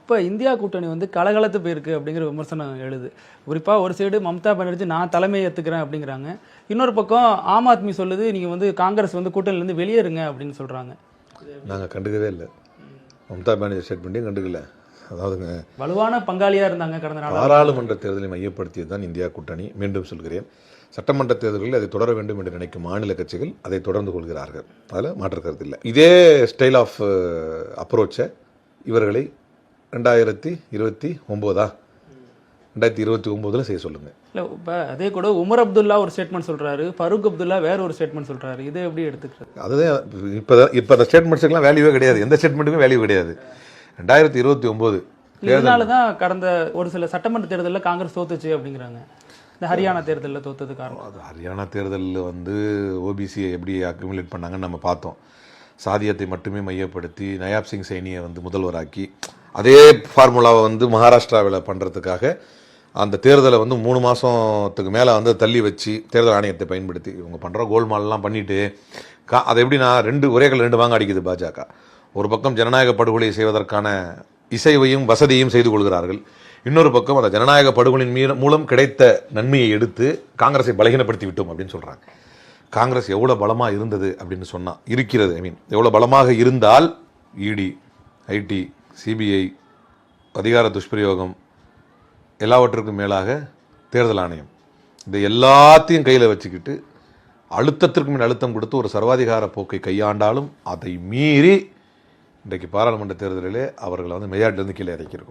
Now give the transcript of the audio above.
இப்போ இந்தியா கூட்டணி வந்து கலகலத்து போயிருக்கு அப்படிங்கிற விமர்சனம் எழுது. குறிப்பாக ஒரு சைடு மம்தா பானர்ஜி நான் தலைமையை ஏற்றுக்கிறேன் அப்படிங்கிறாங்க. இன்னொரு பக்கம் ஆம் ஆத்மி சொல்லுது நீங்கள் வந்து காங்கிரஸ் வந்து கூட்டணியிலேருந்து வெளியேறுங்க அப்படின்னு சொல்கிறாங்க. நாங்கள் கண்டுக்கவே இல்லை. மம்தா பானர்ஜி ஸ்டேட்மெண்ட்டையும் கண்டுக்கல. அதாவதுங்க, வலுவான பங்காளியாக இருந்தாங்க கடந்த நாள். பாராளுமன்ற தேர்தலை மையப்படுத்தியது தான் இந்தியா கூட்டணி. மீண்டும் சொல்கிறேன், சட்டமன்ற தேர்தல்களில் அதை தொடர வேண்டும் என்று நினைக்கும் மாநில கட்சிகள் அதை தொடர்ந்து கொள்கிறார்கள். அதில் மாற்று கருத்து இல்லை. இதே ஸ்டைல் ஆஃப் அப்ரோச்சை இவர்களை 2029 செய்ய சொல்லுங்கள். இல்லை, இப்போ அதே கூட உமர் அப்துல்லா ஒரு ஸ்டேட்மெண்ட் சொல்கிறாரு, ஃபரூக் அப்துல்லா வேற ஒரு ஸ்டேட்மெண்ட் சொல்கிறாரு. இதை எப்படி எடுத்துக்கிறது? அதுதான் இப்போ அந்த ஸ்டேட்மெண்ட்ஸுக்கெல்லாம் வேல்யூவே கிடையாது. எந்த ஸ்டேட்மெண்ட்டுக்கும் வேல்யூ கிடையாது. 2029 இதனால தான் கடந்த ஒரு சில சட்டமன்ற தேர்தலில் காங்கிரஸ் தோத்துச்சு அப்படிங்கிறாங்க. இந்த ஹரியானா தேர்தலில் தோத்தது காரணம். அது ஹரியானா தேர்தலில் வந்து ஓபிசியை எப்படி அக்யூமுலேட் பண்ணாங்கன்னு நம்ம பார்த்தோம். சாதியத்தை மட்டுமே மையப்படுத்தி நயாப் சிங் சைனியை வந்து முதல்வராக்கி அதே ஃபார்முலாவை வந்து மகாராஷ்டிராவில் பண்ணுறதுக்காக அந்த தேர்தலை வந்து 3 மாதத்துக்கு மேலே வந்து தள்ளி வச்சு தேர்தல் ஆணையத்தை பயன்படுத்தி இவங்க பண்ணுற கோல்மால்லாம் பண்ணிவிட்டு அதை எப்படி நான் ஒரே கல் 2 வாங்க அடிக்குது பாஜக. ஒரு பக்கம் ஜனநாயக படுகொலை செய்வதற்கான இசைவையும் வசதியும் செய்து கொள்கிறார்கள். இன்னொரு பக்கம் அந்த ஜனநாயக படுகொலின் மூலம் கிடைத்த நன்மையை எடுத்து காங்கிரஸை பலகீனப்படுத்தி விட்டோம் அப்படின்னு சொல்கிறாங்க. காங்கிரஸ் எவ்வளோ பலமாக இருந்தது அப்படின்னு சொன்னால் இருக்கிறது. எவ்வளோ பலமாக இருந்தால் இடி, ஐடி, சிபிஐ, அதிகார துஷ்பிரயோகம், எல்லாவற்றுக்கும் மேலாக தேர்தல் ஆணையம், இந்த எல்லாத்தையும் கையில் வச்சுக்கிட்டு அழுத்தத்திற்கு மேல் அழுத்தம் கொடுத்து ஒரு சர்வாதிகார போக்கை கையாண்டாலும் அதை மீறி இன்றைக்கு பாராளுமன்ற தேர்தலிலே அவர்களை வந்து மெஜாரிட்டிலேருந்து கீழே இறக்கியிருக்கும்.